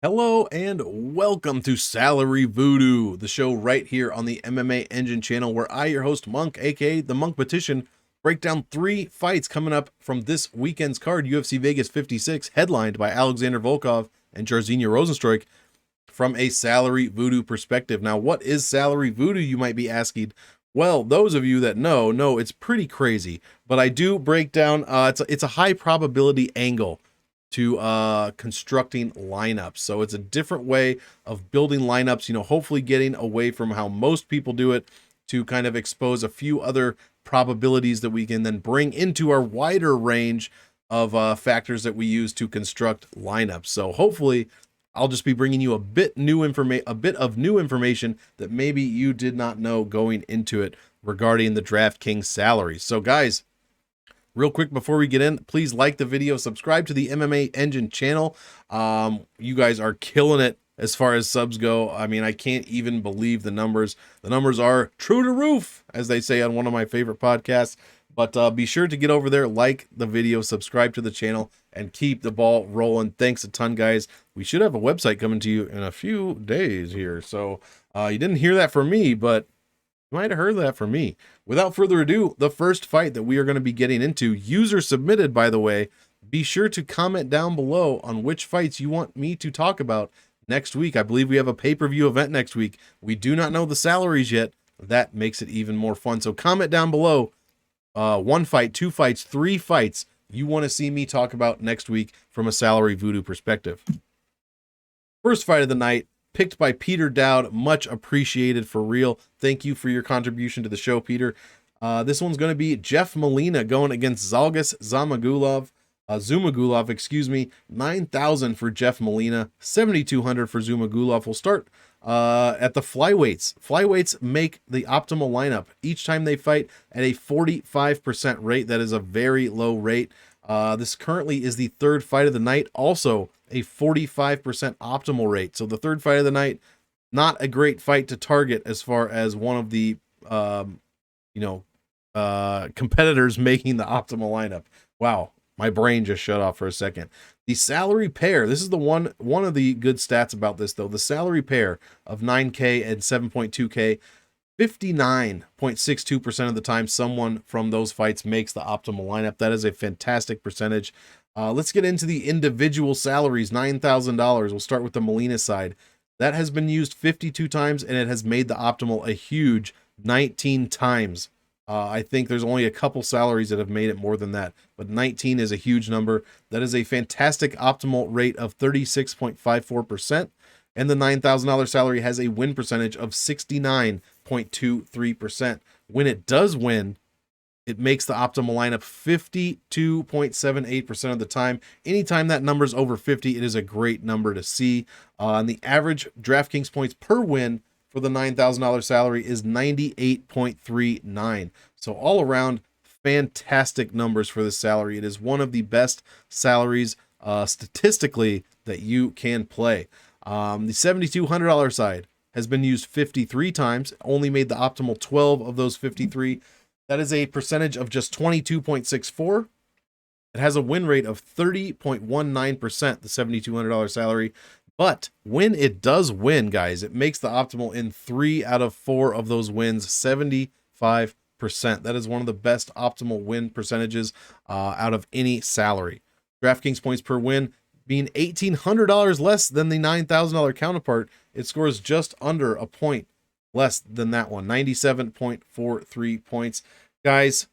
Hello and welcome to Salary Voodoo, the show right here on the MMA Engine channel where I, your host Monk, aka the Monkmatician, break down 3 fights coming up from this weekend's card, UFC Vegas 56, headlined by Alexander Volkov and Jairzinho Rozenstruik, from a Salary Voodoo perspective. Now, what is Salary Voodoo, you might be asking? Well, those of you that know, it's pretty crazy, but I do break down, it's a high probability angle to constructing lineups. So it's a different way of building lineups, hopefully getting away from how most people do it to kind of expose a few other probabilities that we can then bring into our wider range of factors that we use to construct lineups. So hopefully I'll just be bringing you a bit of new information that maybe you did not know going into it regarding the DraftKings salaries. So guys, real quick before we get in, please like the video, subscribe to the MMA Engine channel. You guys are killing it as far as subs go. I mean, I can't even believe the numbers. The numbers are true to roof, as they say on one of my favorite podcasts. But be sure to get over there, like the video, subscribe to the channel, and keep the ball rolling. Thanks a ton, guys. We should have a website coming to you in a few days here. So you didn't hear that from me, but you might have heard that from me. Without further ado, the first fight that we are going to be getting into, user submitted, by the way. Be sure to comment down below on which fights you want me to talk about next week. I believe we have a pay-per-view event next week. We do not know the salaries yet. That makes it even more fun. So comment down below 1 fight, 2 fights, 3 fights you want to see me talk about next week from a Salary Voodoo perspective. First fight of the night, picked by Peter Dowd, much appreciated, for real. Thank you for your contribution to the show, Peter. This one's going to be Jeff Molina going against Zhumagulov, excuse me. 9,000 for Jeff Molina, 7,200 for Zhumagulov. We'll start at the flyweights. Flyweights make the optimal lineup each time they fight at a 45% rate. That is a very low rate. This currently is the 3rd fight of the night, also a 45% optimal rate. So the 3rd fight of the night, not a great fight to target as far as one of the competitors making the optimal lineup. Wow, my brain just shut off for a second. The salary pair, this is the one of the good stats about this though. The salary pair of 9K and 7.2K, 59.62% of the time someone from those fights makes the optimal lineup. That is a fantastic percentage. Let's get into the individual salaries. $9,000. We'll start with the Molina side. That has been used 52 times and it has made the optimal a huge 19 times. I think there's only a couple salaries that have made it more than that, but 19 is a huge number. That is a fantastic optimal rate of 36.54%. And the $9,000 salary has a win percentage of 69.23%. When it does win, it makes the optimal lineup 52.78% of the time. Anytime that number's over 50, it is a great number to see. And the average DraftKings points per win for the $9,000 salary is 98.39. So all around, fantastic numbers for this salary. It is one of the best salaries statistically that you can play. The $7,200 side has been used 53 times, only made the optimal 12 of those 53. That is a percentage of just 22.64. It has a win rate of 30.19%, the $7,200 salary. But when it does win, guys, it makes the optimal in 3 out of 4 of those wins, 75%. That is one of the best optimal win percentages out of any salary. DraftKings points per win being $1,800 less than the $9,000 counterpart. It scores just under a point less than that one, 97.43 points. Guys,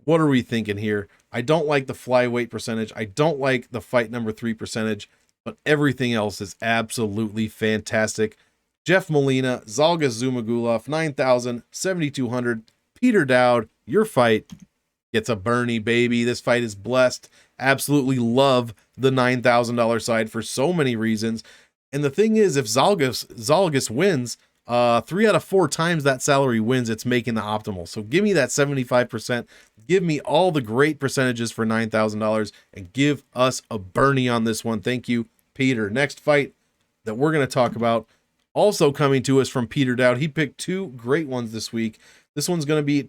what are we thinking here? I don't like the flyweight percentage. I don't like the fight number 3 percentage, but everything else is absolutely fantastic. Jeff Molina, Zhalgas Zhumagulov, 9,000, 7,200. Peter Dowd, your fight gets a Bernie, baby. This fight is blessed. Absolutely love the $9,000 side for so many reasons. And the thing is, if Zhalgas wins, 3 out of 4 times that salary wins, it's making the optimal. So give me that 75%. Give me all the great percentages for $9,000 and give us a Bernie on this one. Thank you, Peter. Next fight that we're going to talk about, also coming to us from Peter Dowd. He picked 2 great ones this week. This one's going to be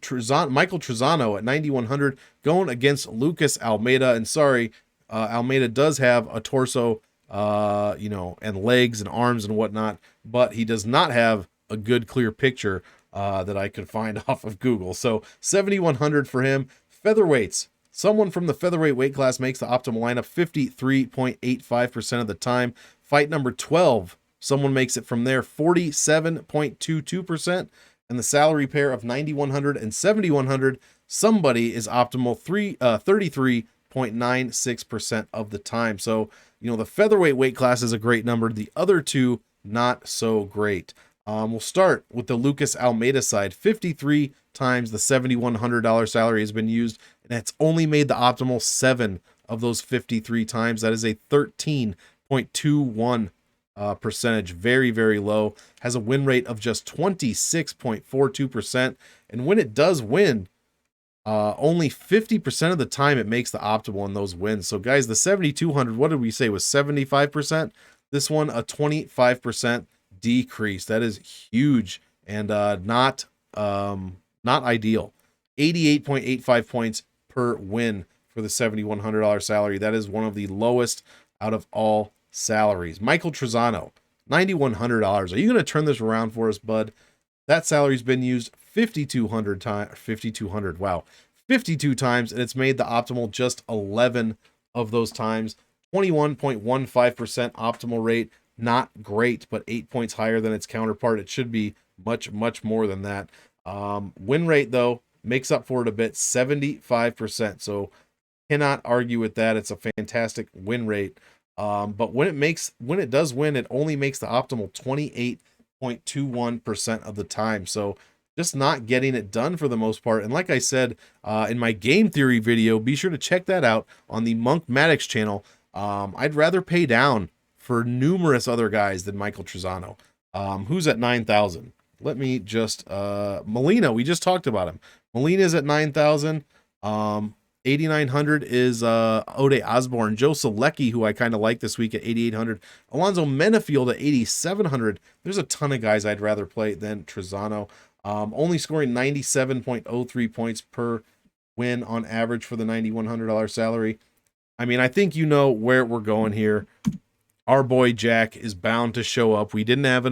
Michael Trizano at 9,100 going against Lucas Almeida. And sorry, Almeida does have a torso you know, and legs and arms and whatnot, but he does not have a good clear picture that I could find off of Google. So 7,100 for him. Featherweights. Someone from the featherweight weight class makes the optimal lineup 53.85% of the time. Fight number 12. Someone makes it from there 47.22%. And the salary pair of 9,100 and 7,100, somebody is optimal 33.96% of the time. So, you know, the featherweight weight class is a great number. The other two, not so great. We'll start with the Lucas Almeida side. 53 times the $7,100 salary has been used, and it's only made the optimal 7 of those 53 times. That is a 13.21 percentage, very, very low. Has a win rate of just 26.42%, and when it does win, only 50% of the time it makes the optimal in those wins. So guys, the 7,200, what did we say was 75%? This one, a 25% decrease. That is huge and not ideal. 88.85 points per win for the $7,100 salary. That is one of the lowest out of all salaries. Michael Trizano, $9,100. Are you going to turn this around for us, bud? That salary's been used 5,200 times. 5,200. Wow. 52 times, and it's made the optimal just 11 of those times. 21.15% optimal rate. Not great, but 8 points higher than its counterpart. It should be much, much more than that. Win rate, though, makes up for it a bit, 75%. So cannot argue with that. It's a fantastic win rate. But when it does win, it only makes the optimal 28.21% of the time. So just not getting it done for the most part. And like I said in my game theory video, be sure to check that out on the Monkmatician channel. I'd rather pay down for numerous other guys than Michael Trizano, who's at 9,000. Let me just, Molina, we just talked about him. Molina's at 9,000. 8,900 is Ode Osborne. Joe Selecki, who I kind of like this week at 8,800. Alonzo Menafield at 8,700. There's a ton of guys I'd rather play than Trizano. Only scoring 97.03 points per win on average for the $9,100 salary. I mean, I think you know where we're going here. Our boy Jack is bound to show up. We didn't have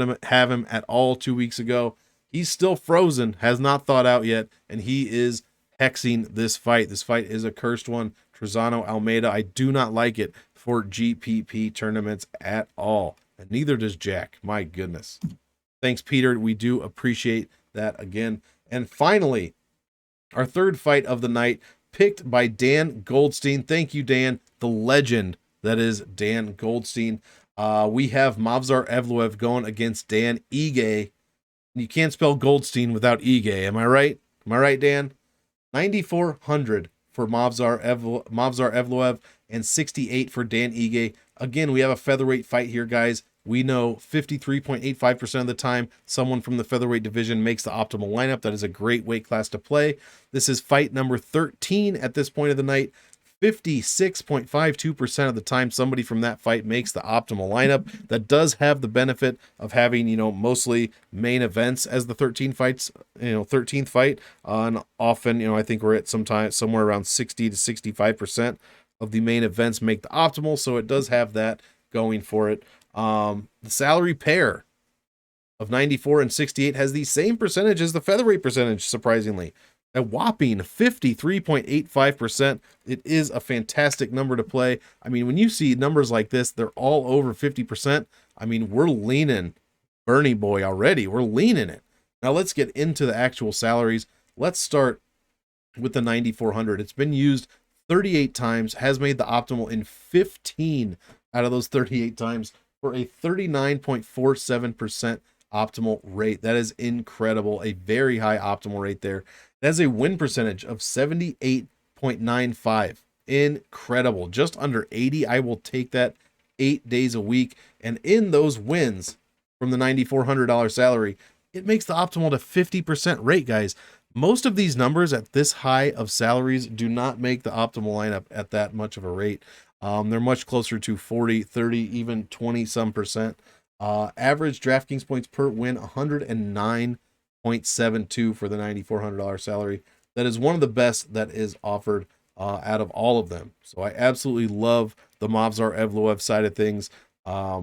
him at all 2 weeks ago. He's still frozen, has not thawed out yet, and he is hexing this fight. This fight is a cursed one. Trizano Almeida. I do not like it for GPP tournaments at all, and neither does Jack. My goodness. Thanks, Peter. We do appreciate that again. And finally, our third fight of the night, picked by Dan Goldstein. Thank you, Dan, the legend that is Dan Goldstein. We have Movsar Evloev going against Dan Ige. You can't spell Goldstein without Ige. Am I right? Am I right, Dan? 9,400 for Movsar Evloev and 68 for Dan Ige. Again, we have a featherweight fight here, guys. We know 53.85% of the time, someone from the featherweight division makes the optimal lineup. That is a great weight class to play. This is fight number 13 at this point of the night. 56.52% of the time, somebody from that fight makes the optimal lineup. That does have the benefit of having, you know, mostly main events as the 13 fights, 13th fight. And often, you know, I think we're at somewhere around 60 to 65% of the main events make the optimal. So it does have that going for it. The salary pair of 94 and 68 has the same percentage as the featherweight percentage, surprisingly. A whopping 53.85%. It is a fantastic number to play. I mean, when you see numbers like this, they're all over 50%. I mean, we're leaning Bernie boy already. We're leaning it. Now let's get into the actual salaries. Let's start with the 9,400. It's been used 38 times, has made the optimal in 15 out of those 38 times for a 39.47% optimal rate. That is incredible. A very high optimal rate there. That is a win percentage of 78.95. Incredible. Just under 80. I will take that 8 days a week. And in those wins from the $9,400 salary, it makes the optimal to 50% rate, guys. Most of these numbers at this high of salaries do not make the optimal lineup at that much of a rate. They're much closer to 40, 30, even 20 some percent. Average DraftKings points per win, 109.72 for the $9,400 salary. That is one of the best that is offered out of all of them. So I absolutely love the Movsar Evloev side of things. I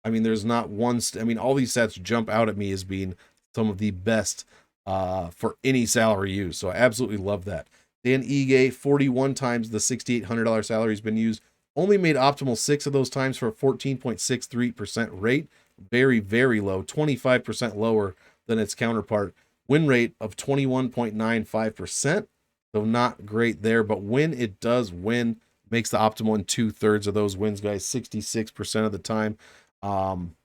mean, there's not one. I mean, all these sets jump out at me as being some of the best for any salary use. So I absolutely love that. Dan Ige, 41 times the $6,800 salary has been used. Only made optimal 6 of those times for a 14.63% rate. Very, very low. 25% lower than its counterpart. Win rate of 21.95%. So not great there. But when it does win, makes the optimal in 2/3 of those wins, guys. 66% of the time.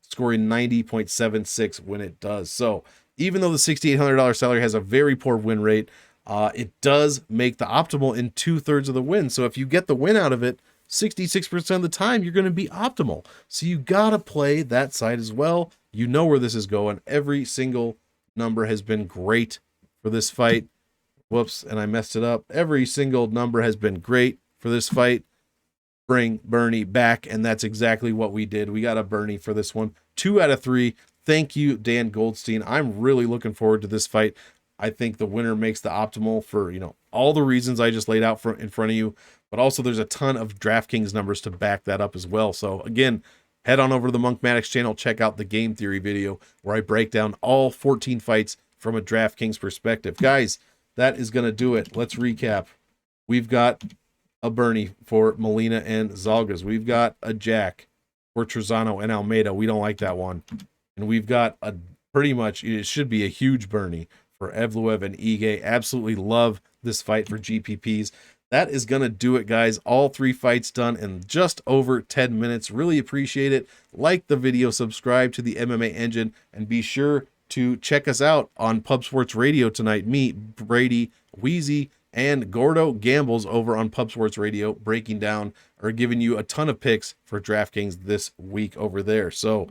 Scoring 90.76 when it does. So even though the $6,800 salary has a very poor win rate, it does make the optimal in 2/3 of the win. So if you get the win out of it, 66% of the time, you're going to be optimal. So you got to play that side as well. You know where this is going. Every single number has been great for this fight. Whoops, and I messed it up. Every single number has been great for this fight. Bring Bernie back, and that's exactly what we did. We got a Bernie for this one. 2 out of 3. Thank you, Dan Goldstein. I'm really looking forward to this fight. I think the winner makes the optimal for, all the reasons I just laid out in front of you, but also there's a ton of DraftKings numbers to back that up as well. So again, head on over to the Monkmatician channel, check out the game theory video where I break down all 14 fights from a DraftKings perspective. Guys, that is going to do it. Let's recap. We've got a Bernie for Molina and Zalgas. We've got a Jack for Trizano and Almeida. We don't like that one. And we've got a pretty much, it should be a huge Bernie for Evloev and Ige. Absolutely love this fight for GPPs. That is going to do it, guys. All 3 fights done in just over 10 minutes. Really appreciate it. Like the video, subscribe to the MMA Engine, and be sure to check us out on Pub Sports Radio tonight. Me, Brady, Weezy, and Gordo Gambles over on Pub Sports Radio, breaking down or giving you a ton of picks for DraftKings this week over there. So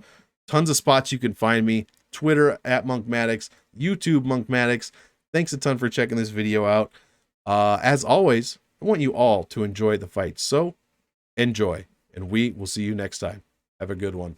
tons of spots you can find me. Twitter at Monkmatics, YouTube Monkmatics. Thanks a ton for checking this video out. As always, I want you all to enjoy the fight. So enjoy, and we will see you next time. Have a good one.